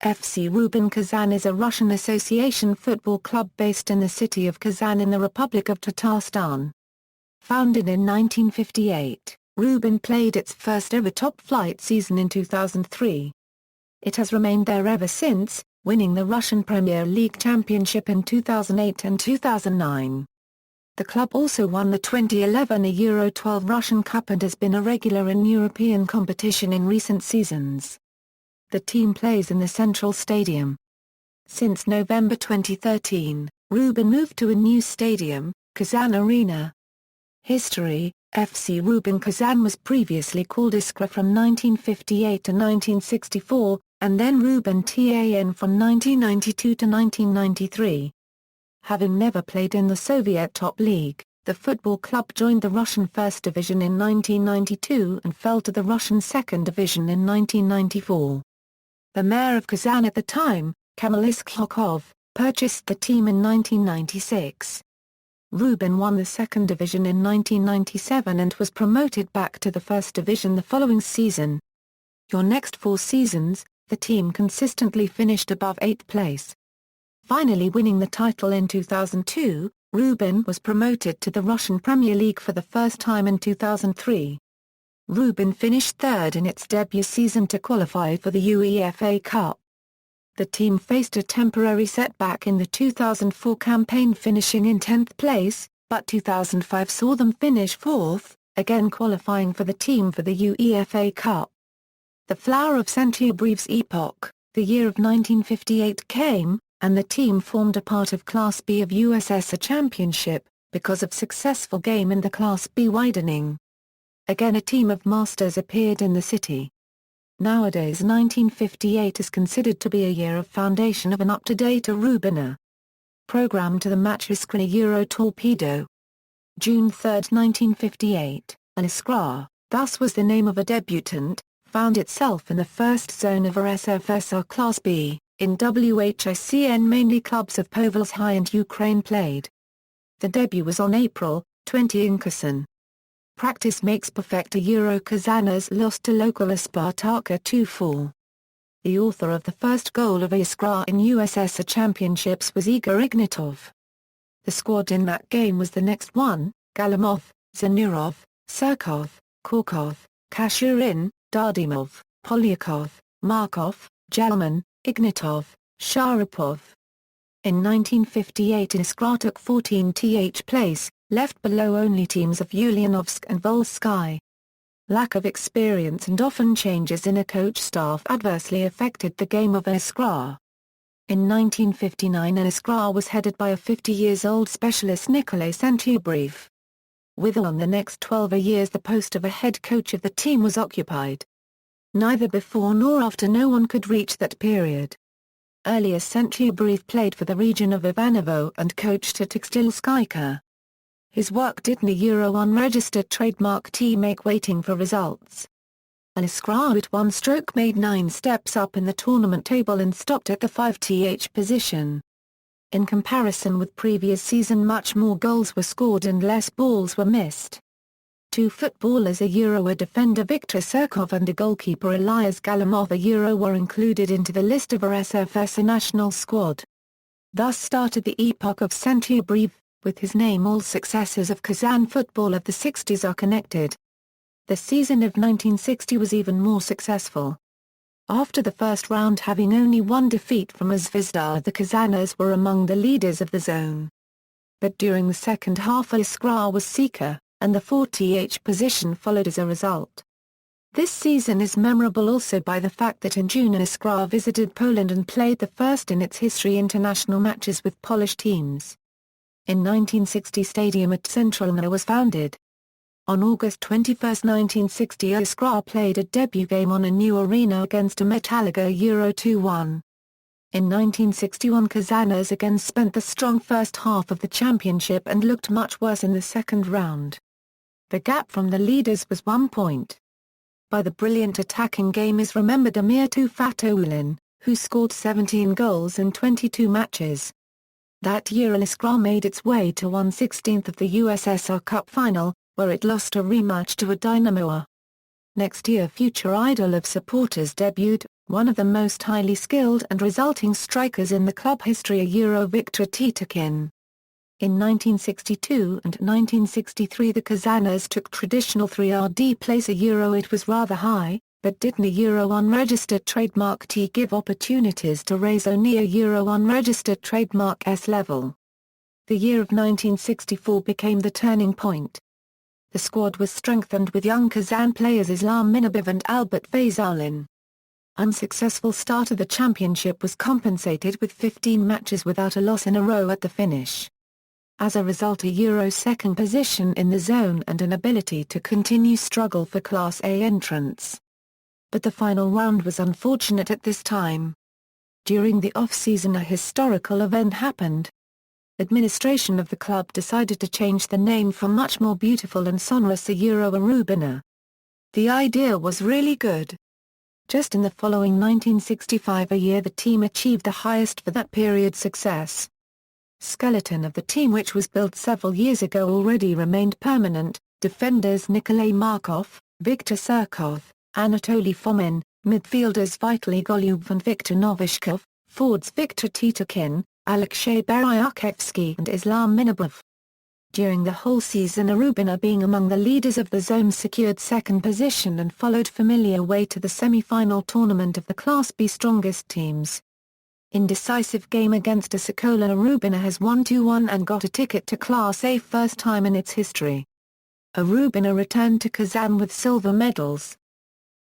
FC Rubin Kazan is a Russian association football club based in the city of Kazan in the Republic of Tatarstan. Founded in 1958, Rubin played its first ever top-flight season in 2003. It has remained there ever since, winning the Russian Premier League championship in 2008 and 2009. The club also won the 2011 Euro 12 Russian Cup and has been a regular in European competition in recent seasons. The team plays in the Central Stadium. Since November 2013, Rubin moved to a new stadium, Kazan Arena. History: FC Rubin Kazan was previously called Iskra from 1958 to 1964, and then Rubin Tan from 1992 to 1993. Having never played in the Soviet top league, the football club joined the Russian First Division in 1992 and fell to the Russian Second Division in 1994. The mayor of Kazan at the time, Kamil Iskhakov, purchased the team in 1996. Rubin won the Second Division in 1997 and was promoted back to the First Division the following season. Your next 4 seasons, the team consistently finished above 8th place. Finally winning the title in 2002, Rubin was promoted to the Russian Premier League for the first time in 2003. Rubin finished third in its debut season to qualify for the UEFA Cup. The team faced a temporary setback in the 2004 campaign, finishing in 10th place, but 2005 saw them finish 4th, again qualifying for the team for the UEFA Cup. The flower of Century Brief's epoch, the year of 1958 came, and the team formed a part of Class B of USSR Championship, because of successful game in the Class B widening. Again a team of masters appeared in the city. Nowadays 1958 is considered to be a year of foundation of an up-to-date Rubina. Programme to the match Iskra Euro Torpedo. June 3, 1958, an Iskra, thus was the name of a debutant, found itself in the first zone of RSFSR Class B. In WHICN mainly clubs of Povalsy and Ukraine played. The debut was on April 20 in Kazan. Practice makes perfect. Euro Kazaners lost to local Spartaka 2-4. The author of the first goal of Iskra in USSR Championships was Igor Ignatov. The squad in that game was the next one: Galimov, Zanurov, Surkov, Korkov, Kashurin, Dardimov, Polyakov, Markov, Gelman, Ignatov, Sharapov. In 1958 Iskra took 14th place, left below only teams of Ulyanovsk and Volsky. Lack of experience and often changes in a coach staff adversely affected the game of Iskra. In 1959 Iskra was headed by a 50-year-old specialist Nikolay Centubriev. Within the next 12 years the post of a head coach of the team was occupied. Neither before nor after no one could reach that period. Earlier Centubriev played for the region of Ivanovo and coached at Tekstilskaya. His work did in a Euro unregistered trademark teammate waiting for results. Iskra at one stroke made 9 steps up in the tournament table and stopped at the 5th position. In comparison with previous season much more goals were scored and less balls were missed. 2 footballers, a Euro defender Viktor Surkov and a goalkeeper Elias Galimov, a Euro, were included into the list of RSFSR national squad. Thus started the epoch of Centubriev. With his name all successes of Kazan football of the 60s are connected. The season of 1960 was even more successful. After the first round having only 1 defeat from Zvezda, the Kazaners were among the leaders of the zone. But during the second half Iskra was seeker, and the 4th position followed as a result. This season is memorable also by the fact that in June Iskra visited Poland and played the first in its history international matches with Polish teams. In 1960 Stadium at Centralna was founded. On August 21, 1960 Iskra played a debut game on a new arena against a Metallica Euro 2-1. In 1961 Kazaners again spent the strong first half of the championship and looked much worse in the second round. The gap from the leaders was 1 point. By the brilliant attacking game is remembered Amir Tufatoğlu'nun, who scored 17 goals in 22 matches. That year Iskra made its way to 1/16 of the USSR Cup final, where it lost a rematch to a Dynamo. Next year future idol of supporters debuted, one of the most highly skilled and resulting strikers in the club history, Victor Titokin. In 1962 and 1963 the Kazaners took traditional 3rd place. It was rather high, but didn't a unregistered trademark T give opportunities to raise only a unregistered trademark S level. The year of 1964 became the turning point. The squad was strengthened with young Kazan players Islam Minabov and Albert Vasalin. Unsuccessful start of the championship was compensated with 15 matches without a loss in a row at the finish. As a result, a second position in the zone and an ability to continue struggle for Class A entrance. But the final round was unfortunate at this time. During the off-season a historical event happened. Administration of the club decided to change the name for much more beautiful and sonorous Rubina. The idea was really good. Just in the following 1965 year the team achieved the highest for that period success. Skeleton of the team, which was built several years ago, already remained permanent. Defenders Nikolay Markov, Viktor Surkov, Anatoly Fomin, midfielders Vitaly Golyub and Viktor Novyshkov, forwards Viktor Titokin, Alexey Beryakevsky and Islam Minabov. During the whole season Rubina, being among the leaders of the zone, secured second position and followed familiar way to the semi-final tournament of the Class B strongest teams. In decisive game against Asakola, Rubina has won 2-1 and got a ticket to Class A first time in its history. Rubina returned to Kazan with silver medals.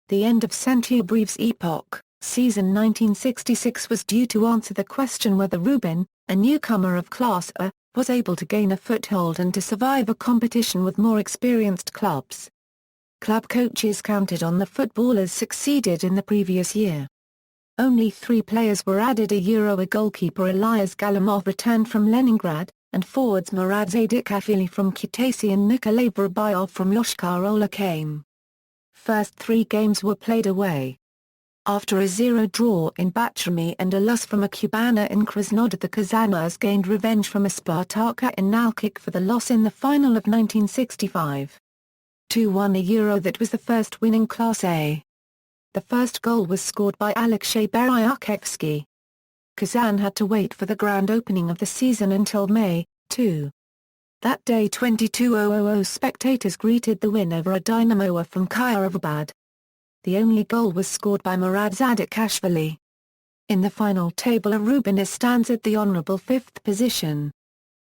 The end of Century's epoch, season 1966, was due to answer the question whether Rubin, a newcomer of Class A, was able to gain a foothold and to survive a competition with more experienced clubs. Club coaches counted on the footballers succeeded in the previous year. Only 3 players were added: a goalkeeper Elias Galimov returned from Leningrad, and forwards Murad Zadikashvili from Kutaisi and Nikolay Vorobyov from Yoshkar Ola came. First 3 games were played away. After a 0 draw in Batumi and a loss from a Cubana in Krasnodar, the Kazaners gained revenge from a Spartaka in Nalkik for the loss in the final of 1965. 2-1 that was the first win in Class A. The first goal was scored by Alexey Beryakevsky. Kazan had to wait for the grand opening of the season until May 2. That day 22,000 spectators greeted the win over a Dynamo from Khyrovabad. The only goal was scored by Murad Zadikashvili. In the final table Rubina stands at the honourable 5th position.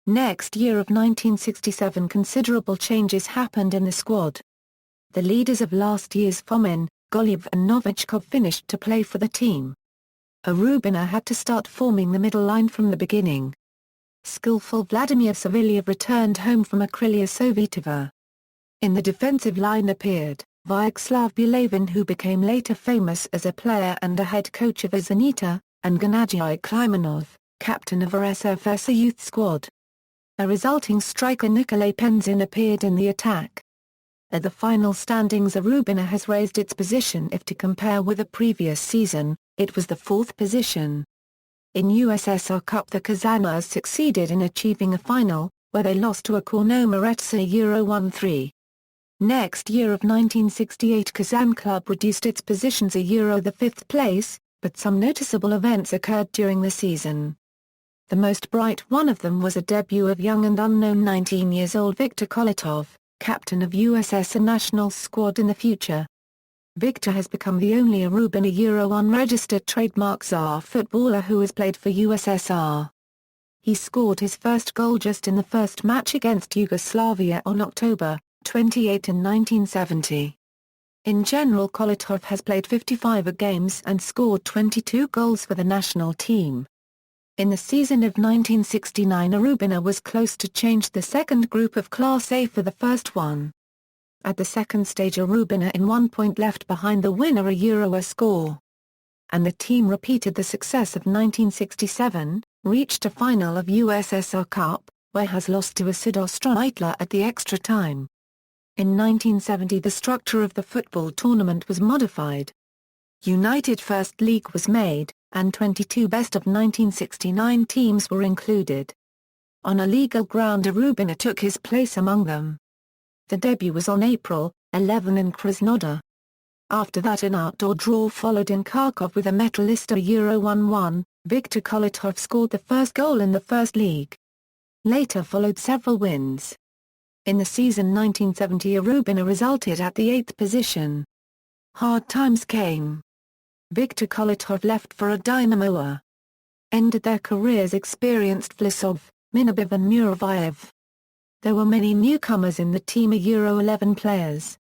Next year of 1967 considerable changes happened in the squad. The leaders of last year's Fomin, Golyub and Novichkov finished to play for the team. Rubina had to start forming the middle line from the beginning. Skillful Vladimir Savilyev returned home from Akrilia Sovetova. In the defensive line appeared Vyacheslav Bulavin, who became later famous as a player and a head coach of Zenita, and Gennady Klimanov, captain of RSFS youth squad. A resulting striker Nikolay Penzin appeared in the attack. At the final standings Rubina has raised its position. If to compare with the previous season, it was the 4th position. In USSR Cup the Kazaners succeeded in achieving a final, where they lost to a Kornomaretsa 1-3. Next year of 1968 Kazan club reduced its positions the 5th place, but some noticeable events occurred during the season. The most bright one of them was a debut of young and unknown 19-year-old Viktor Koletov, captain of USSR national squad in the future. Viktor has become the only Rubin unregistered trademark Tsar footballer who has played for USSR. He scored his first goal just in the first match against Yugoslavia on October 28 in 1970. In general Koletov has played 55 games and scored 22 goals for the national team. In the season of 1969 Rubina was close to change the second group of Class A for the first one. At the second stage Rubina in 1 point left behind the winner a score. And the team repeated the success of 1967, reached a final of USSR Cup, where has lost to Sudostroitla at the extra time. In 1970 the structure of the football tournament was modified. United First League was made, and 22 best of 1969 teams were included. On a legal ground Rubina took his place among them. The debut was on April 11 in Krasnodar. After that an outdoor draw followed in Kharkov with a Metalista 1-1, Viktor Koletov scored the first goal in the first league. Later followed several wins. In the season 1970 Rubin resulted at the 8th position. Hard times came. Viktor Koletov left for a Dynamo. Ended their careers experienced Vlasov, Minabov and Muraviyev. There were many newcomers in the team, 11 players.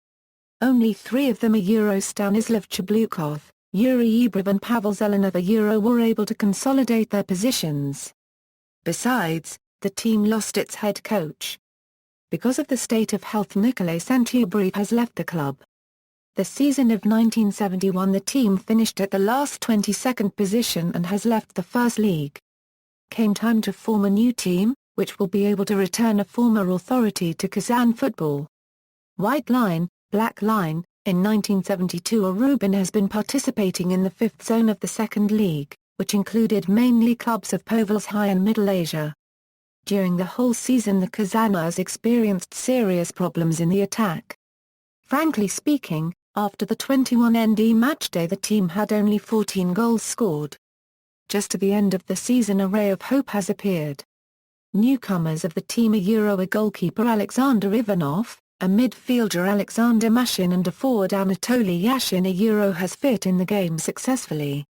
Only 3 of them, Stanislav Chablukov, Yuri Ibrov and Pavel Zelenov, were able to consolidate their positions. Besides, the team lost its head coach. Because of the state of health, Nikolay Sentyabriev has left the club. The season of 1971 the team finished at the last 22nd position and has left the first league. Came time to form a new team, which will be able to return a former authority to Kazan football. White line, black line. In 1972 Rubin has been participating in the 5th zone of the second league, which included mainly clubs of Povolsky and Middle Asia. During the whole season the Kazaners experienced serious problems in the attack. Frankly speaking, after the 21nd matchday the team had only 14 goals scored. Just to the end of the season a ray of hope has appeared. Newcomers of the team are a goalkeeper Alexander Ivanov, a midfielder Alexander Mashin and a forward Anatoly Yashin. Has fit in the game successfully.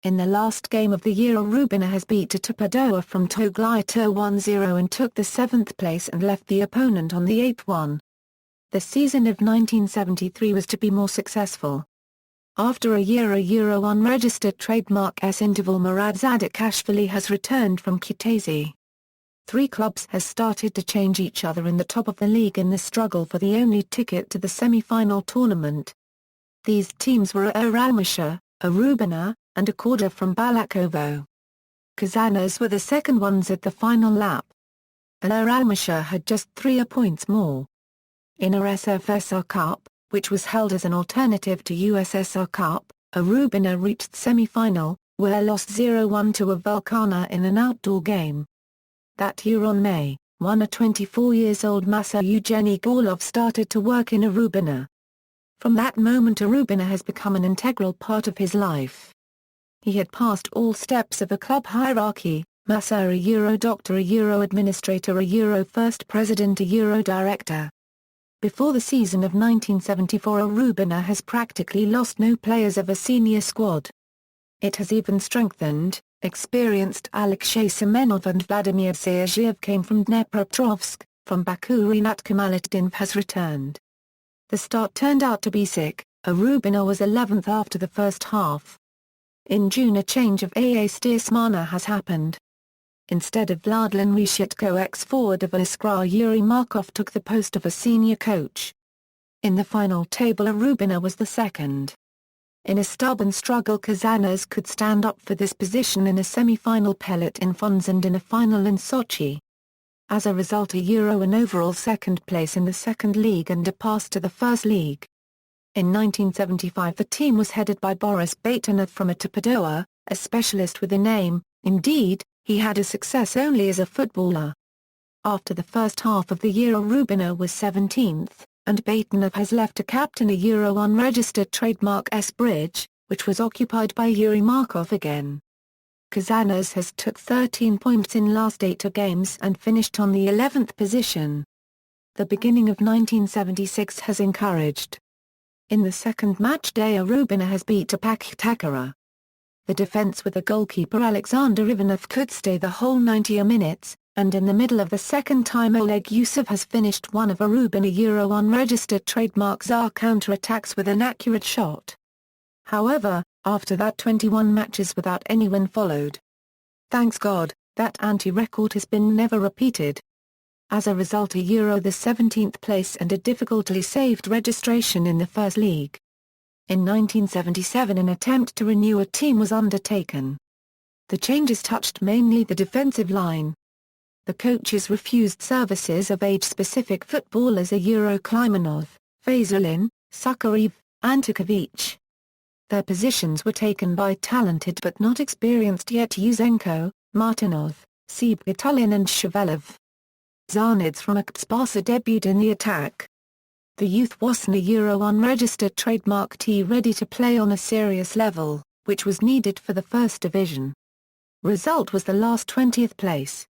In the last game of the year Rubin has beat Tatar from Toglaita 1-0 and took the 7th place and left the opponent on the 8th one. The season of 1973 was to be more successful. After a year unregistered trademark interval Murad Zadikashvili has returned from Kutaisi. 3 clubs has started to change each other in the top of the league in the struggle for the only ticket to the semi-final tournament. These teams were Almasha, Rubina, and Korda from Balakovo. Kazaners were the second ones at the final lap. Almasha had just 3 points more. In RSFSR Cup, which was held as an alternative to USSR Cup, Rubina reached semi-final, where lost 0-1 to a Vulcana in an outdoor game. That year on May 1 a 24-years-old Masa Eugeny Gorlov started to work in Rubina. From that moment Rubina has become an integral part of his life. He had passed all steps of a club hierarchy, Masa doctor administrator first president director. Before the season of 1974 Rubina has practically lost no players of a senior squad. It has even strengthened. Experienced Alexei Semenov and Vladimir Sergiev came from Dnepropetrovsk. From Baku Rinat Kamaletdinov has returned. The start turned out to be sick. Rubina was 11th after the first half. In June a change of AA Steersmana has happened. Instead of Vladlen Reshetko ex-forward of Iskra Yuri Markov took the post of a senior coach. In the final table Rubina was the second. In a stubborn struggle Kazaners could stand up for this position in a semi-final pellet in Fons and in a final in Sochi. As a result an overall second place in the second league and a pass to the first league. In 1975 the team was headed by Boris Batonov from Atapadoa, a specialist with a name. Indeed, he had a success only as a footballer. After the first half of the year Rubina was 17th. And Batonov has left to captain a unregistered trademark S-Bridge, which was occupied by Yuri Markov again. Kazaners has took 13 points in last 8 games and finished on the 11th position. The beginning of 1976 has encouraged. In the second match day Rubina has beat Apak Takara. The defense with the goalkeeper Alexander Ivanov could stay the whole 90 minutes. And in the middle of the second time Oleg Yusuf has finished one of Rubina unregistered trademark Tsar counter-attacks with an accurate shot. However, after that 21 matches without any win followed. Thanks God, that anti-record has been never repeated. As a result the 17th place and a difficultly saved registration in the first league. In 1977 an attempt to renew a team was undertaken. The changes touched mainly the defensive line. The coaches refused services of age-specific footballers Klimanov, Fazulin, Sukharev, Antikovic. Their positions were taken by talented but not experienced yet Yuzenko, Martinov, Sibgatulin and Shavelov. Zarnidze from Aktsparsa debuted in the attack. The youth wasn't a unregistered trademark T ready to play on a serious level, which was needed for the first division. Result was the last 20th place.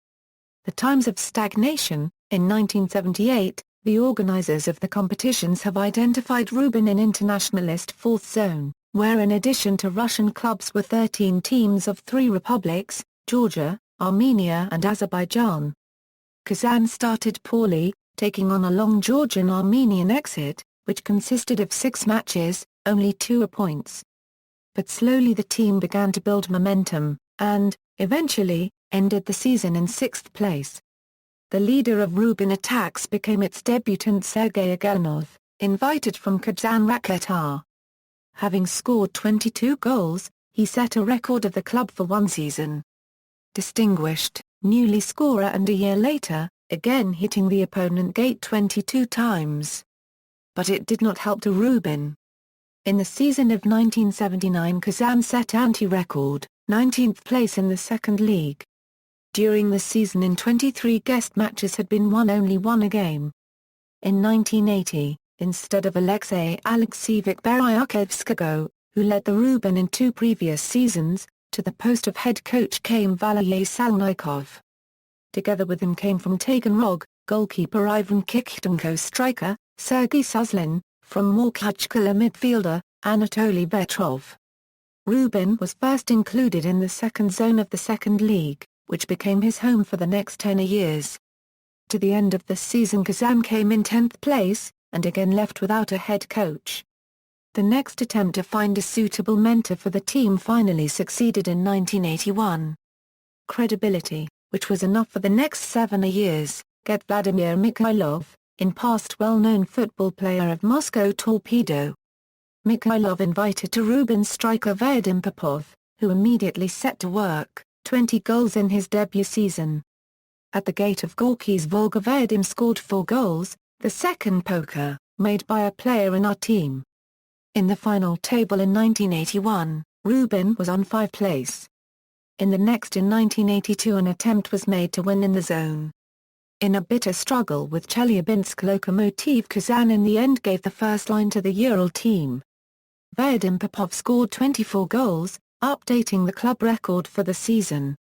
The times of stagnation. In 1978, the organizers of the competitions have identified Rubin in internationalist fourth zone, where in addition to Russian clubs were 13 teams of 3 republics, Georgia, Armenia and Azerbaijan. Kazan started poorly, taking on a long Georgian-Armenian exit, which consisted of 6 matches, only 2 points. But slowly the team began to build momentum, and, eventually, ended the season in 6th place. The leader of Rubin attacks became its debutant Sergei Agilonov, invited from Kazan Tatar. Having scored 22 goals, he set a record of the club for one season. Distinguished, newly scorer and a year later, again hitting the opponent gate 22 times. But it did not help to Rubin. In the season of 1979 Kazan set anti-record, 19th place in the second league. During the season in 23 guest matches had been won only 1 game. In 1980, instead of Alexei Alexievich Beryukevskogo, who led the Rubin in 2 previous seasons, to the post of head coach came Valery Salnikov. Together with him came from Taganrog, goalkeeper Ivan Kviktenko, striker, Sergei Suslin, from Makhachkala midfielder, Anatoly Vetrov. Rubin was first included in the second zone of the second league, which became his home for the next 10 years. To the end of the season Kazan came in 10th place, and again left without a head coach. The next attempt to find a suitable mentor for the team finally succeeded in 1981. Credibility, which was enough for the next 7 years, get Vladimir Mikhailov, in past well-known football player of Moscow Torpedo. Mikhailov invited to Rubin's striker Vadim Popov, who immediately set to work, 20 goals in his debut season. At the gate of Gorky's Volga Vadim scored 4 goals, the second poker, made by a player in our team. In the final table in 1981, Rubin was on 5th place. In the next in 1982 an attempt was made to win in the zone. In a bitter struggle with Chelyabinsk Lokomotiv Kazan in the end gave the first line to the Ural team. Vadim Popov scored 24 goals, updating the club record for the season.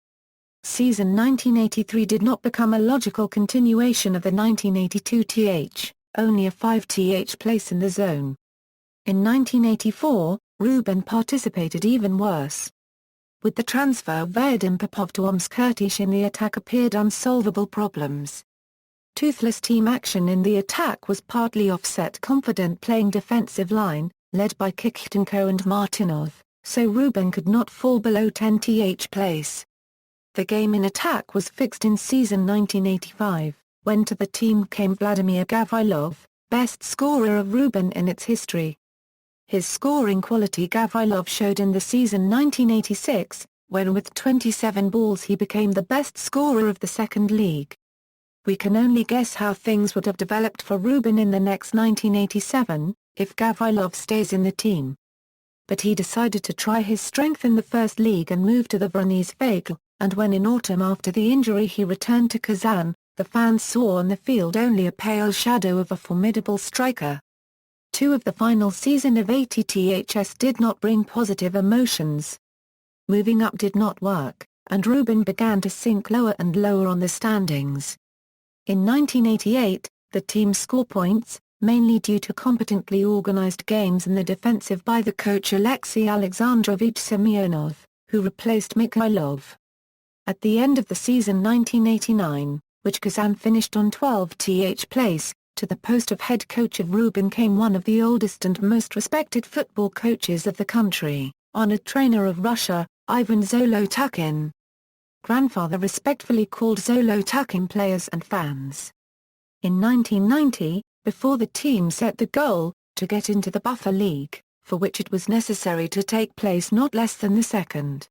Season 1983 did not become a logical continuation of the 1982 only a 5th place in the zone. In 1984, Rubin participated even worse. With the transfer of Vadim Popov to Omsk Kurtish in the attack appeared unsolvable problems. Toothless team action in the attack was partly offset confident playing defensive line, led by Kviktenko and Martinov, so Rubin could not fall below 10th place. The game in attack was fixed in season 1985, when to the team came Vladimir Gavrilov, best scorer of Rubin in its history. His scoring quality Gavrilov showed in the season 1986, when with 27 balls he became the best scorer of the second league. We can only guess how things would have developed for Rubin in the next 1987, if Gavrilov stays in the team. But he decided to try his strength in the first league and moved to the Voronezh Vegal, and when in autumn after the injury he returned to Kazan, the fans saw on the field only a pale shadow of a formidable striker. 2 of the final season of ATTHS did not bring positive emotions. Moving up did not work, and Rubin began to sink lower and lower on the standings. In 1988, the team scored points, mainly due to competently organized games in the defensive by the coach Alexei Alexandrovich Semyonov, who replaced Mikhailov. At the end of the season 1989, which Kazan finished on 12th place, to the post of head coach of Rubin came one of the oldest and most respected football coaches of the country, honored trainer of Russia, Ivan Zolotukhin. Grandfather respectfully called Zolotukhin players and fans. In 1990, before the team set the goal, to get into the Buffer League, for which it was necessary to take place not less than the second.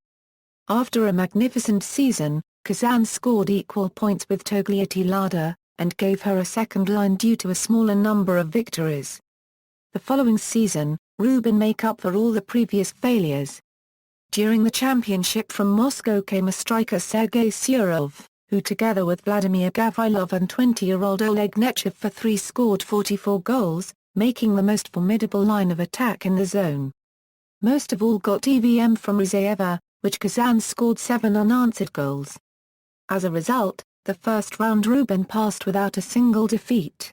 After a magnificent season, Kazan scored equal points with Togliatti Lada, and gave her a second line due to a smaller number of victories. The following season, Rubin made up for all the previous failures. During the championship from Moscow came a striker Sergei Surov, who together with Vladimir Gavrilov and 20-year-old Oleg Nechev for 3 scored 44 goals, making the most formidable line of attack in the zone. Most of all got EVM from Ruzaeva, which Kazan scored 7 unanswered goals. As a result, the first round Rubin passed without a single defeat.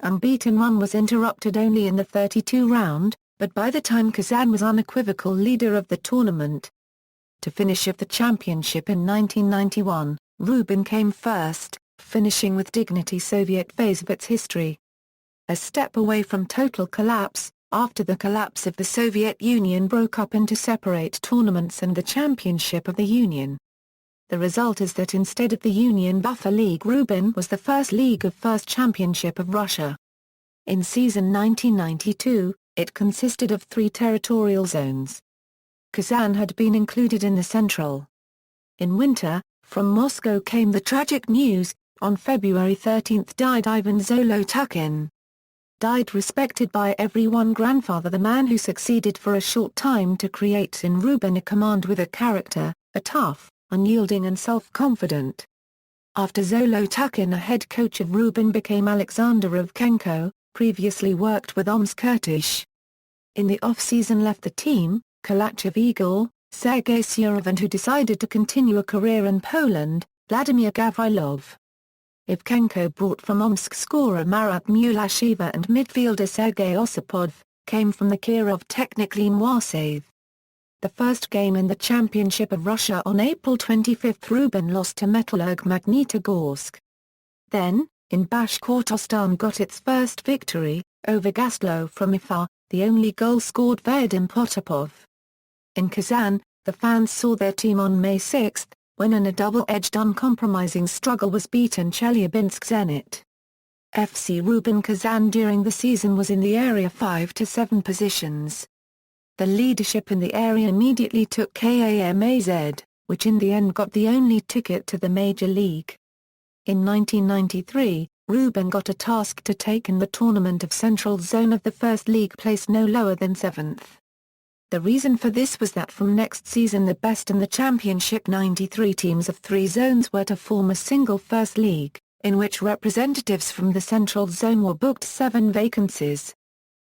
Unbeaten run was interrupted only in the 32 round, but by the time Kazan was unequivocal leader of the tournament. To finish of the championship in 1991, Rubin came first, finishing with dignity Soviet phase of its history. A step away from total collapse, after the collapse of the Soviet Union broke up into separate tournaments and the championship of the Union. The result is that instead of the Union Buffer League, Rubin was the first league of First Championship of Russia. In season 1992, it consisted of 3 territorial zones. Kazan had been included in the Central. In winter, from Moscow came the tragic news: on February 13 died Ivan Zolotukhin. Died respected by everyone, grandfather, the man who succeeded for a short time to create in Rubin a command with a character, a tough, unyielding and self-confident. After Zolotukhin, a head coach of Rubin became Alexander Rovchenko, previously worked with Omsk Kurtish. In the off-season left the team, Kalachev Igor, Sergei Surov, and who decided to continue a career in Poland, Vladimir Gavrilov. Ivchenko brought from Omsk scorer Marat Mulashiva and midfielder Sergei Osipov, came from the Kirov Technikly Moiseev. The first game in the Championship of Russia on April 25, Rubin lost to Metallurg Magnitogorsk. Then, in Bashkortostan got its first victory, over Gastlo from Ufa, the only goal scored Vadim Potapov. In Kazan, the fans saw their team on May 6, when in a double-edged uncompromising struggle was beaten Chelyabinsk Zenit. FC Rubin Kazan during the season was in the area 5 to 7 positions. The leadership in the area immediately took KAMAZ, which in the end got the only ticket to the Major League. In 1993, Rubin got a task to take in the tournament of Central Zone of the First League, placed no lower than 7th. The reason for this was that from next season the best in the championship 93 teams of 3 zones were to form a single First League, in which representatives from the Central Zone were booked 7 vacancies.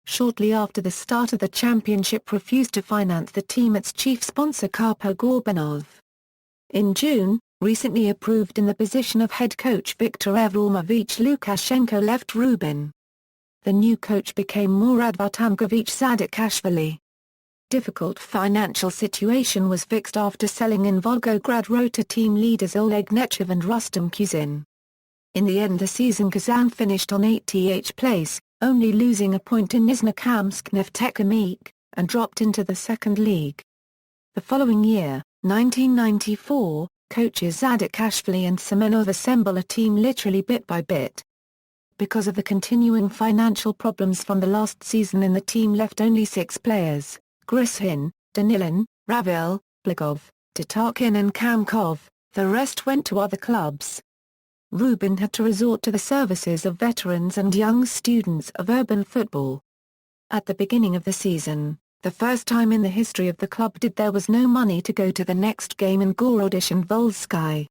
Shortly after the start of the championship refused to finance the team its chief sponsor Karpo Gorbanov. In June, recently approved in the position of head coach Viktor Evromovich Lukashenko left Rubin. The new coach became Murad Vatangovich Zadikashvili. Difficult financial situation was fixed after selling in Volgograd Rota team leaders Oleg Nechev and Rustam Kuzin. In the end the season Kazan finished on 80th place, only losing a point in Nizhnekamsk Neftekhimik, and dropped into the second league. The following year, 1994, coaches Zadikashvili and Semenov assemble a team literally bit by bit. Because of the continuing financial problems from the last season the team left only 6 players. Grishin, Danilin, Ravil, Bligov, Tatarkin and Kamkov, the rest went to other clubs. Rubin had to resort to the services of veterans and young students of urban football. At the beginning of the season, the first time in the history of the club there was no money to go to the next game in Gorodish and Volsky.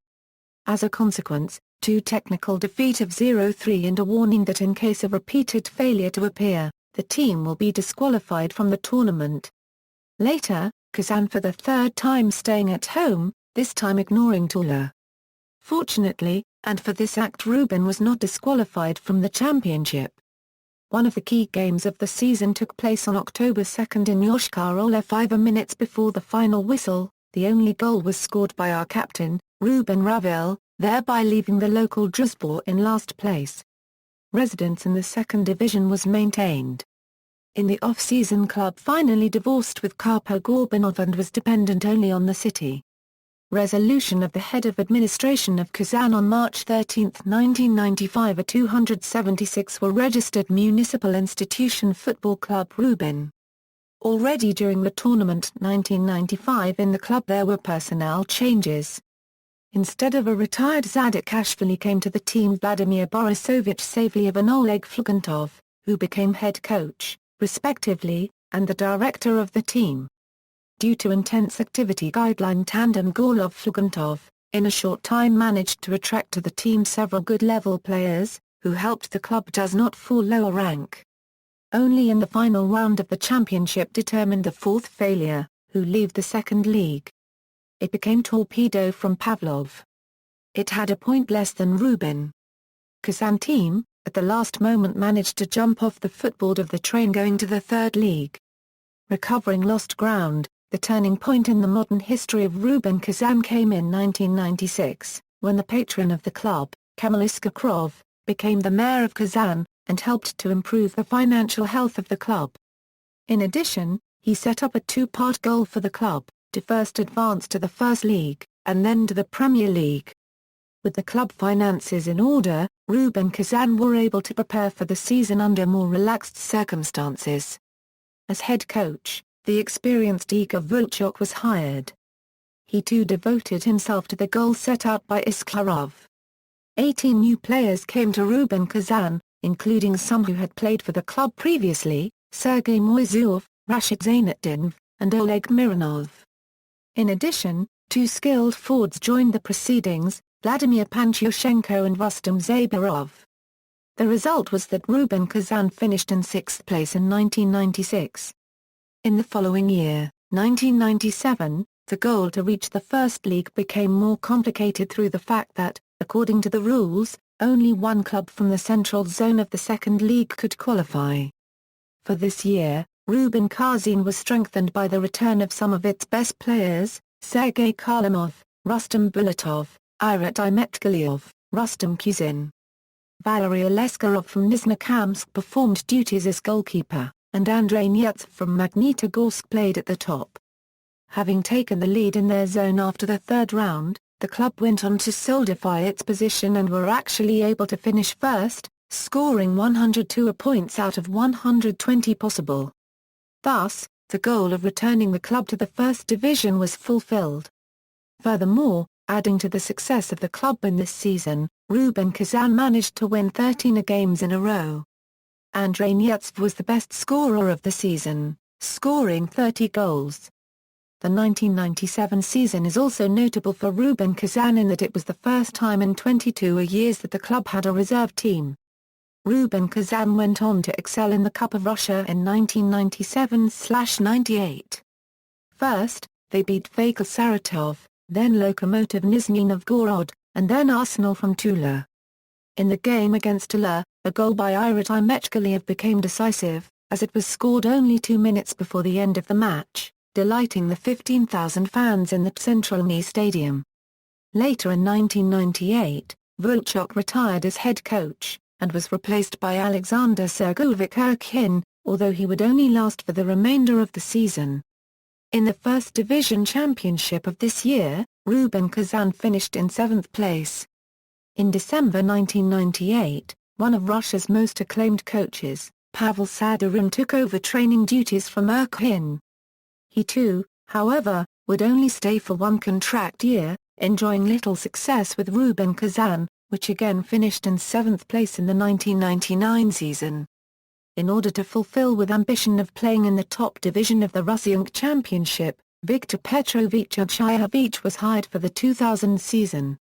As a consequence, 2 technical defeat of 0-3 and a warning that in case of repeated failure to appear, the team will be disqualified from the tournament. Later, Kazan for the 3rd time staying at home, this time ignoring Tula. Fortunately, and for this act Rubin was not disqualified from the championship. One of the key games of the season took place on October 2 in Yoshkar-Ola 5 minutes before the final whistle. The only goal was scored by our captain, Rubin Ravil, thereby leaving the local Druzhba in last place. Residence in the second division was maintained. In the off-season club finally divorced with Karpo Gorbanov and was dependent only on the city. Resolution of the head of administration of Kazan on March 13, 1995 a 276 were registered municipal institution football club Rubin. Already during the tournament 1995 in the club there were personnel changes. Instead of a retired Zadikashvili came to the team Vladimir Borisovich Savlyev and Oleg Flugantov, who became head coach, respectively, and the director of the team. Due to intense activity guideline tandem Gorlov-Flugantov, in a short time managed to attract to the team several good level players, who helped the club does not fall lower rank. Only in the final round of the championship determined the fourth failure, who leave the second league. It became Torpedo from Pavlov. It had a point less than Rubin. Kazan team, at the last moment managed to jump off the footboard of the train going to the third league. Recovering lost ground, the turning point in the modern history of Rubin Kazan came in 1996, when the patron of the club, Kamil Issakarov, became the mayor of Kazan, and helped to improve the financial health of the club. In addition, he set up a two-part goal for the club, to first advance to the First League, and then to the Premier League. With the club finances in order, Rubin Kazan were able to prepare for the season under more relaxed circumstances. As head coach, the experienced Igor Vulchuk was hired. He too devoted himself to the goal set out by Issakarov. 18 new players came to Rubin Kazan, including some who had played for the club previously, Sergei Moiseev, Rashid Zainetdinov, and Oleg Mironov. In addition, two skilled forwards joined the proceedings, Vladimir Pantyushenko and Rustam Zabarov. The result was that Rubin Kazan finished in sixth place in 1996. In the following year, 1997, the goal to reach the First League became more complicated through the fact that, according to the rules, only one club from the central zone of the Second League could qualify. For this year, Rubin Kazan was strengthened by the return of some of its best players, Sergei Kharlamov, Rustam Bulatov, Irat Imetgaliov, Rustam Qazan. Valery Leskarov from Nizhnekamsk performed duties as goalkeeper, and Andrei Nyets from Magnitogorsk played at the top. Having taken the lead in their zone after the third round, the club went on to solidify its position and were actually able to finish first, scoring 102 points out of 120 possible. Thus, the goal of returning the club to the first division was fulfilled. Furthermore, adding to the success of the club in this season, Rubin Kazan managed to win 13 games in a row. Andrei Nyets was the best scorer of the season, scoring 30 goals. The 1997 season is also notable for Rubin Kazan in that it was the first time in 22 years that the club had a reserve team. Rubin Kazan went on to excel in the Cup of Russia in 1997-98. First, they beat Fakir Saratov, then Lokomotiv Nizhny Novgorod, and then Arsenal from Tula. In the game against Tula, a goal by Irat Imetgaliov became decisive, as it was scored only 2 minutes before the end of the match, delighting the 15,000 fans in the Centralny Stadium. Later in 1998, Vulchuk retired as head coach, and was replaced by Alexander Sergeyevich Urkin, although he would only last for the remainder of the season. In the First Division Championship of this year, Rubin Kazan finished in 7th place. In December 1998, one of Russia's most acclaimed coaches, Pavel Sadurin, took over training duties from Urkin. He too, however, would only stay for one contract year, enjoying little success with Rubin Kazan, which again finished in 7th place in the 1999 season. In order to fulfill with ambition of playing in the top division of the Russian Championship, Viktor Petrovich Uchayevich was hired for the 2000 season.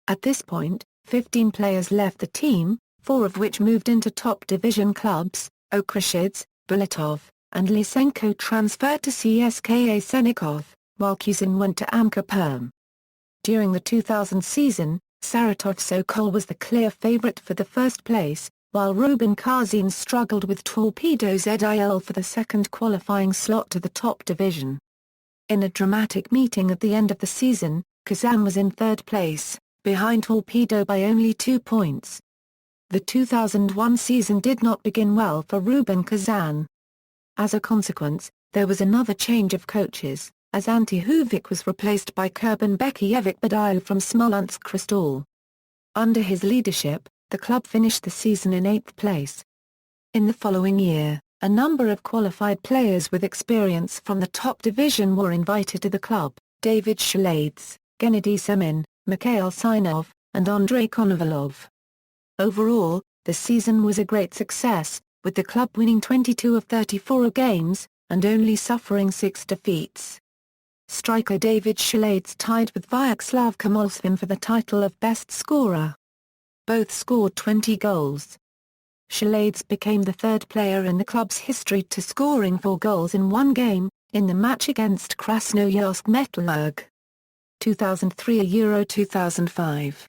At this point, 15 players left the team, 4 of which moved into top division clubs. Okreshidze, Bulatov, and Lysenko transferred to CSKA Senikov, while Qazan went to Amka Perm. During the 2000 season, Saratov Sokol was the clear favorite for the first place, while Rubin Kazan struggled with Torpedo Zil for the second qualifying slot to the top division. In a dramatic meeting at the end of the season, Kazan was in third place, behind Torpedo by only 2 points. The 2001 season did not begin well for Rubin Kazan. As a consequence, there was another change of coaches, as Ante Huvik was replaced by Kurban Bekiyevich Badayev from Smolensk Kristall. Under his leadership, the club finished the season in 8th place. In the following year, a number of qualified players with experience from the top division were invited to the club: David Shalades, Gennady Semin, Mikhail Sinov, and Andrei Konovalov. Overall, the season was a great success, with the club winning 22 of 34 games, and only suffering 6 defeats. Striker David Shalades tied with Vyacheslav Komolsvin for the title of best scorer. Both scored 20 goals. Shalades became the third player in the club's history to scoring 4 goals in one game, in the match against Krasnoyarsk Metalurg. 2003 Euro 2005.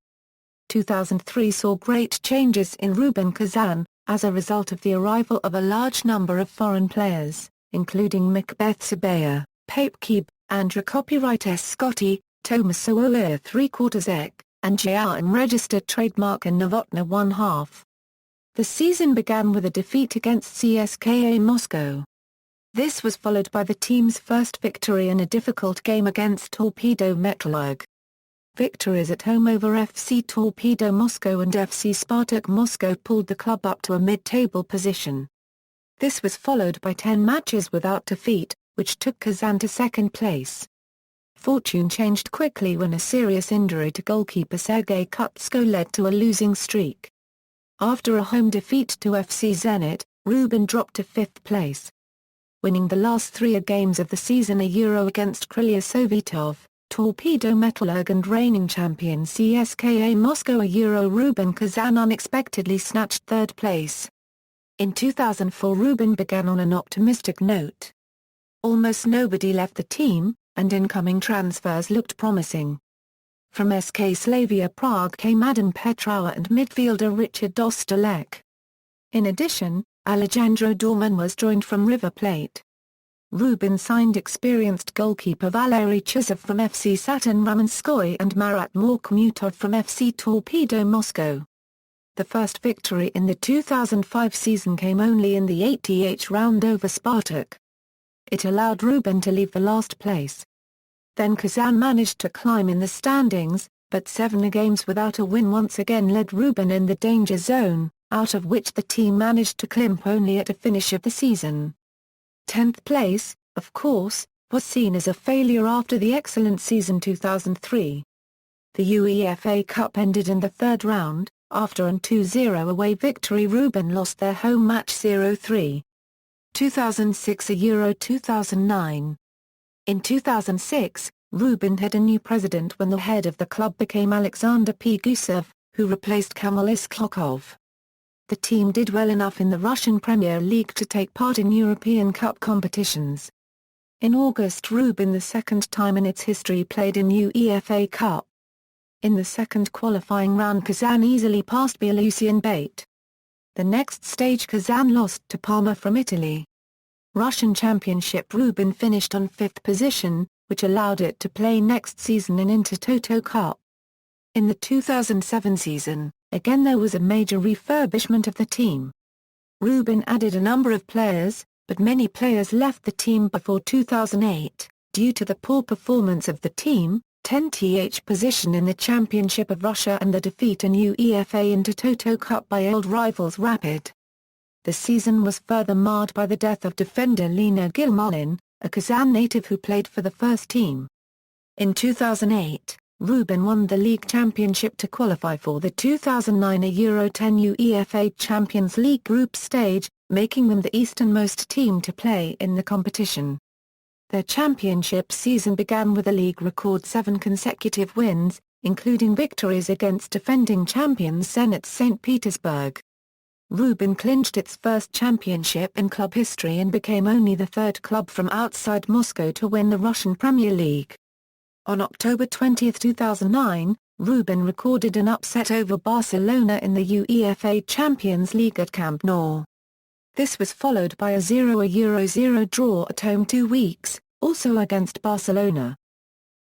2003 saw great changes in Rubin Kazan, as a result of the arrival of a large number of foreign players, including Macbeth Sabaya, Pape Kebe, Andra Copyright Scotty, Thomas Sowore 3/4 and Jayam registered trademark in Novotna 1/2. The season began with a defeat against CSKA Moscow. This was followed by the team's first victory in a difficult game against Torpedo Metalurg. Victories at home over FC Torpedo Moscow and FC Spartak Moscow pulled the club up to a mid-table position. This was followed by 10 matches without defeat, which took Kazan to second place. Fortune changed quickly when a serious injury to goalkeeper Sergei Kutsko led to a losing streak. After a home defeat to FC Zenit, Rubin dropped to 5th place. Winning the last 3 games of the season, a Euro against Krylia Sovetov, Torpedo Metalurg and reigning champion CSKA Moscow, a Euro, Rubin Kazan unexpectedly snatched 3rd place. In 2004 Rubin began on an optimistic note. Almost nobody left the team, and incoming transfers looked promising. From SK Slavia Prague came Adam Petrova and midfielder Richard Dostalek. In addition, Alejandro Dorman was joined from River Plate. Rubin signed experienced goalkeeper Valery Chizov from FC Saturn Ramenskoye and Marat Morkmutov from FC Torpedo Moscow. The first victory in the 2005 season came only in the 88th round over Spartak. It allowed Rubin to leave the last place. Then Kazan managed to climb in the standings, but 7 games without a win once again led Rubin in the danger zone, out of which the team managed to climb only at a finish of the season. 10th place, of course, was seen as a failure after the excellent season 2003. The UEFA Cup ended in the 3rd round. After an 2-0 away victory, Rubin lost their home match 0-3. 2006 a Euro 2009. In 2006, Rubin had a new president when the head of the club became Alexander P. Gusev, who replaced Kamil Isklokov. The team did well enough in the Russian Premier League to take part in European Cup competitions. In August, Rubin, the second time in its history, played in UEFA Cup. In the second qualifying round, Kazan easily passed Belarusian Bate. The next stage, Kazan lost to Parma from Italy. Russian Championship, Rubin finished on 5th position, which allowed it to play next season in Intertoto Cup. In the 2007 season, again there was a major refurbishment of the team. Rubin added a number of players, but many players left the team before 2008, due to the poor performance of the team, 10th position in the Championship of Russia and the defeat in UEFA Intertoto Cup by old rivals Rapid. The season was further marred by the death of defender Lena Gilmolin, a Kazan native who played for the first team. In 2008, Rubin won the league championship to qualify for the 2009 Euro 10 UEFA Champions League group stage, making them the easternmost team to play in the competition. Their championship season began with a league record 7 consecutive wins, including victories against defending champions Zenit St. Petersburg. Rubin clinched its first championship in club history and became only the 3rd club from outside Moscow to win the Russian Premier League. On October 20, 2009, Rubin recorded an upset over Barcelona in the UEFA Champions League at Camp Nou. This was followed by a 0-0 draw at home 2 weeks, also against Barcelona.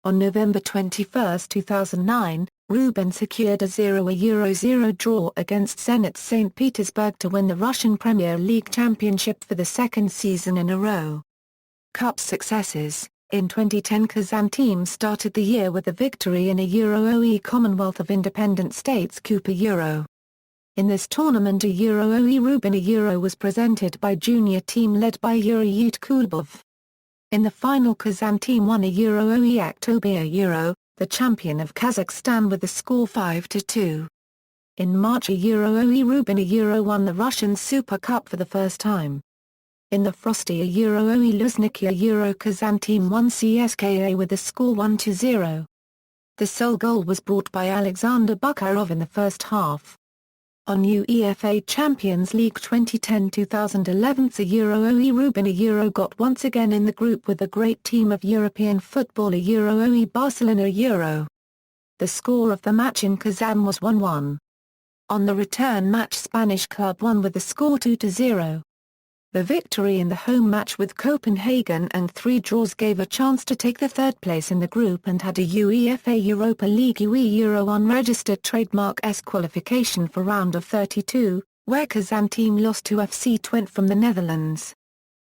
On November 21, 2009, Rubin secured a 0-0 draw against Zenit St. Petersburg to win the Russian Premier League championship for the 2nd season in a row. Cup successes. In 2010, Kazan team started the year with a victory in a Euro OE Commonwealth of Independent States Coupe Euro. In this tournament, a Euro OE Rubin a Euro was presented by junior team led by Yuri Utkubov. In the final, Kazan team won a Euro OE Aktobia Euro, the champion of Kazakhstan, with the score 5-2. In March, a Euro OE Rubin a Euro won the Russian Super Cup for the first time. In the Frosty a Euro OE Luzhniki a Euro Kazan team won CSKA with the score 1-0. The sole goal was brought by Alexander Bukharov in the first half. On UEFA Champions League 2010-2011 the Euro Rubin got once again in the group with the great team of European football Euro Barcelona Euro. The score of the match in Kazan was 1-1. On the return match Spanish club won with the score 2-0. The victory in the home match with Copenhagen and 3 draws gave a chance to take the third place in the group and had a UEFA Europa League Euro unregistered trademark S qualification for round of 32, where Kazan team lost to FC Twente from the Netherlands.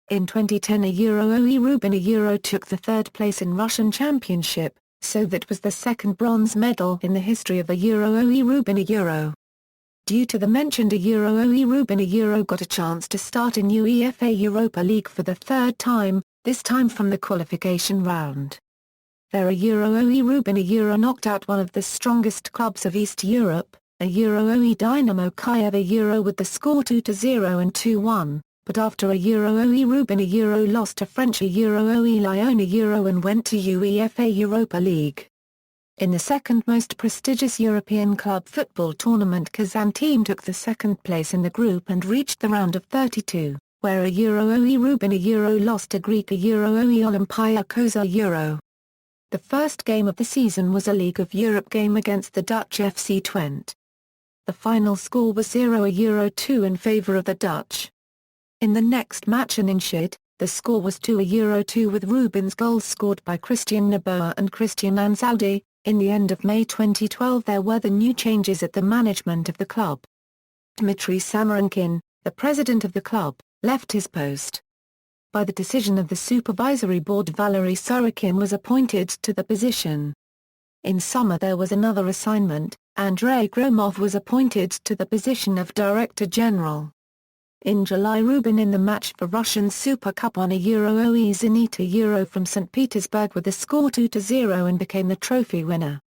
In 2010 a Euro Rubin took the third place in Russian Championship, so that was the second bronze medal in the history of a Euro Rubin. Due to the mentioned Euro Rubin got a chance to start in UEFA Europa League for the third time, this time from the qualification round. Their Euro Rubin knocked out one of the strongest clubs of East Europe, a Euro Dynamo Kyiv with the score 2-0 and 2-1, but after a Euro Rubin lost to French Euro Lyon and went to UEFA Europa League. In the second most prestigious European club football tournament Kazan team took the second place in the group and reached the round of 32, where a Euro Rubin lost to Greek Euro Olympiacos Euro. The first game of the season was a League of Europe game against the Dutch FC Twente. The final score was 0-2 in favour of the Dutch. In the next match in Inshid, the score was 2-2 with Rubin's goals scored by Christian Noboa and Christian Ansaldi. In the end of May 2012 there were the new changes at the management of the club. Dmitry Samarankin, the president of the club, left his post. By the decision of the supervisory board Valery Sorokin was appointed to the position. In summer there was another assignment, Andrei Gromov was appointed to the position of director general. In July Rubin in the match for Russian Super Cup won a Euro Zenit from St. Petersburg with a score 2-0 and became the trophy winner.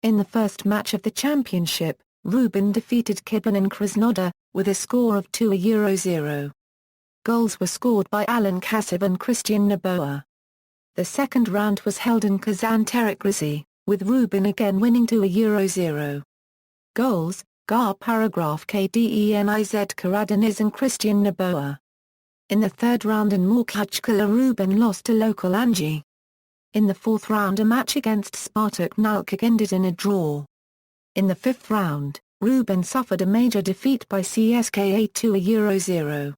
In the first match of the championship, Rubin defeated Kazan Krasnodar, with a score of 2-0. Goals were scored by Alan Kassav and Christian Noboa. The second round was held in Kazan Terek, with Rubin again winning 2-0. Goals: Kdeniz Karadeniz and Christian Noboa. In the third round in Makhachkala Rubin lost to local Anji. In the fourth round a match against Spartak Nalchik ended in a draw. In the fifth round, Rubin suffered a major defeat by CSKA 2-0.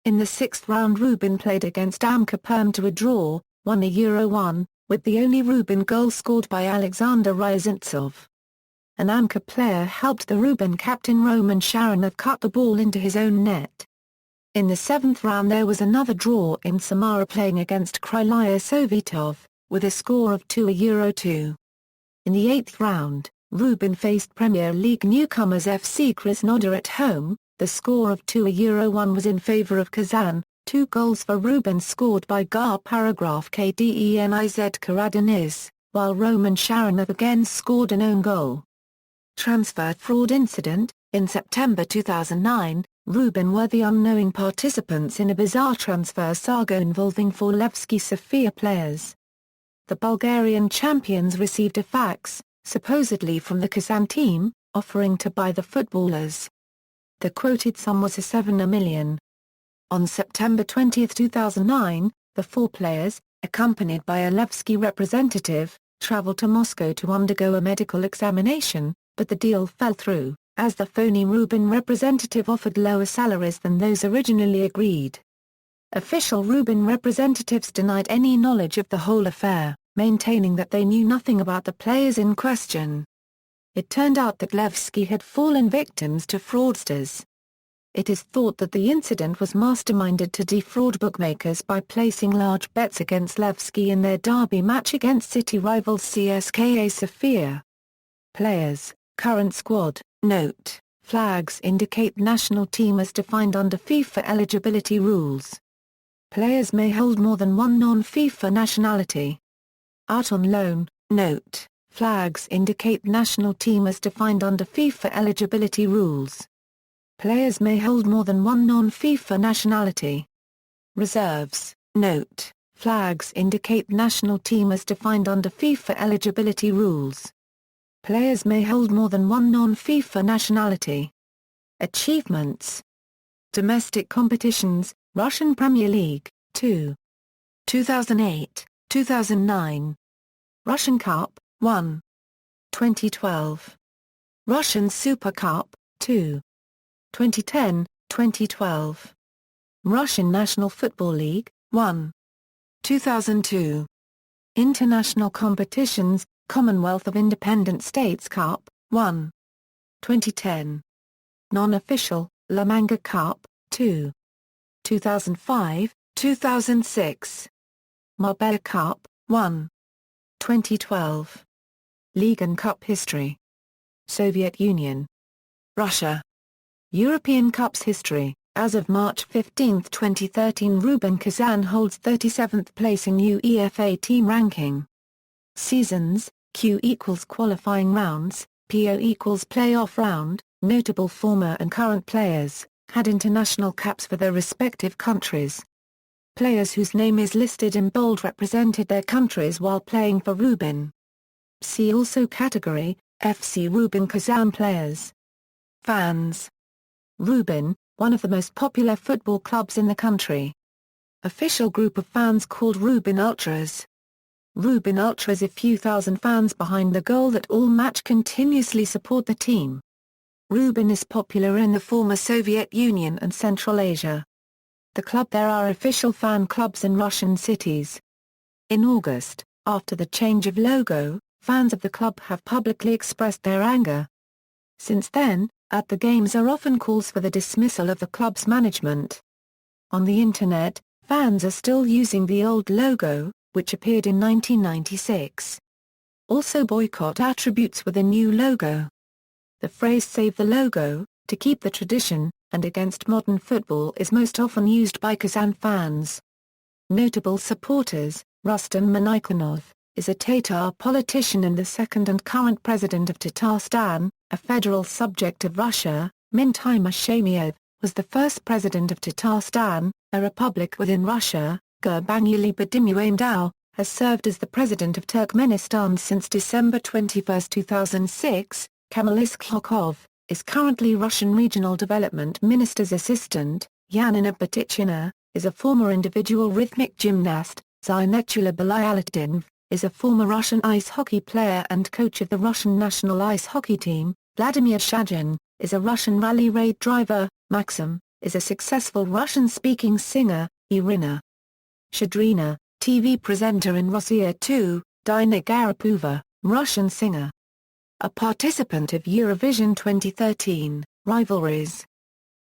In the sixth round Rubin played against Amka Perm to a draw, 1-1, with the only Rubin goal scored by Alexander Ryazantsov. An Amka player helped the Rubin captain Roman Sharonov cut the ball into his own net. In the seventh round there was another draw in Samara playing against Krylya Sovetov, with a score of 2-2. In the eighth round, Rubin faced Premier League newcomers FC Krasnodar at home, the score of 2-1 was in favour of Kazan, 2 goals for Rubin scored by Kdeniz Karadeniz, while Roman Sharonov again scored an own goal. Transfer fraud incident: in September 2009, Rubin were the unknowing participants in a bizarre transfer saga involving 4 Levski Sofia players. The Bulgarian champions received a fax, supposedly from the Kazan team, offering to buy the footballers. The quoted sum was $7 million. On September 20, 2009, the 4 players, accompanied by a Levski representative, traveled to Moscow to undergo a medical examination, but the deal fell through, as the phony Rubin representative offered lower salaries than those originally agreed. Official Rubin representatives denied any knowledge of the whole affair, maintaining that they knew nothing about the players in question. It turned out that Levski had fallen victims to fraudsters. It is thought that the incident was masterminded to defraud bookmakers by placing large bets against Levski in their derby match against city rivals CSKA Sofia. Players, current squad, note, flags indicate national team as defined under FIFA eligibility rules. Players may hold more than one non-FIFA nationality. Out on loan, note, flags indicate national team as defined under FIFA eligibility rules. Players may hold more than one non-FIFA nationality. Reserves, note, flags indicate national team as defined under FIFA eligibility rules. Players may hold more than one non-FIFA nationality. Achievements. Domestic competitions, Russian Premier League, 2. 2008, 2009. Russian Cup, 1. 2012. Russian Super Cup, 2. 2010, 2012. Russian National Football League, 1. 2002. International competitions, Commonwealth of Independent States Cup, 1. 2010. Non-official, La Manga Cup, 2. 2005, 2006. Marbella Cup, 1. 2012. League and Cup history. Soviet Union. Russia. European Cups history. As of March 15, 2013, Rubin Kazan holds 37th place in UEFA team ranking. Seasons, Q equals qualifying rounds, PO equals playoff round. Notable former and current players had international caps for their respective countries. Players whose name is listed in bold represented their countries while playing for Rubin. See also category, FC Rubin Kazan players. Fans. Rubin, one of the most popular football clubs in the country. Official group of fans called Rubin Ultras. Rubin Ultras, a few thousand fans behind the goal that all match continuously support the team. Rubin is popular in the former Soviet Union and Central Asia. The club. There are official fan clubs in Russian cities. In August, after the change of logo, fans of the club have publicly expressed their anger. Since then, at the games are often calls for the dismissal of the club's management. On the Internet, fans are still using the old logo, which appeared in 1996. Also boycott attributes with a new logo. The phrase "save the logo, to keep the tradition," and "against modern football" is most often used by Kazan fans. Notable supporters: Rustam Minnich is a Tatar politician and the second and current president of Tatarstan, a federal subject of Russia. Mintai Mashamiev was the first president of Tatarstan, a republic within Russia. Gurbanguly Bedimuamdao has served as the president of Turkmenistan since December 21, 2006. Kamalis Klokov is currently Russian Regional Development Minister's assistant. Yanina Batichina is a former individual rhythmic gymnast. Zainetula Belayalatdinov is a former Russian ice hockey player and coach of the Russian national ice hockey team. Vladimir Shagin is a Russian rally raid driver. Maxim is a successful Russian-speaking singer. Irina Shadrina, TV presenter in Russia 2, Dina Garapova, Russian singer. A participant of Eurovision 2013, rivalries.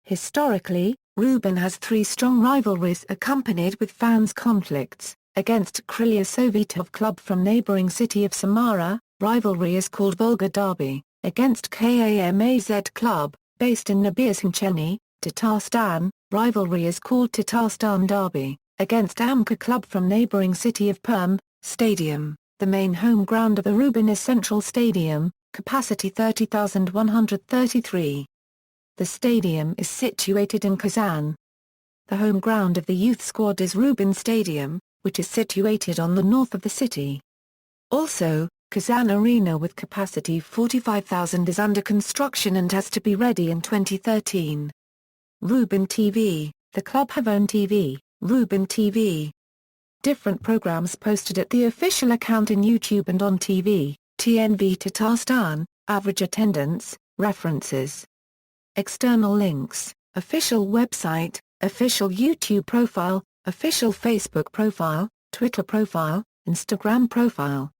Historically, Rubin has three strong rivalries accompanied with fans' conflicts. Against Krylia Sovetov club from neighboring city of Samara, rivalry is called Volga Derby. Against Kamaz club, based in Nabiersincheny, Tatarstan, rivalry is called Tatarstan Derby. Against Amka club from neighboring city of Perm, Stadium, the main home ground of the Rubin is Central Stadium, capacity 30,133. The stadium is situated in Kazan. The home ground of the youth squad is Rubin Stadium, which is situated on the north of the city. Also, Kazan Arena with capacity 45,000 is under construction and has to be ready in 2013. Rubin TV, the club have own TV, Rubin TV. Different programs posted at the official account in YouTube and on TV, TNV Tatarstan, average attendance, references. External links, official website, official YouTube profile, official Facebook profile, Twitter profile, Instagram profile.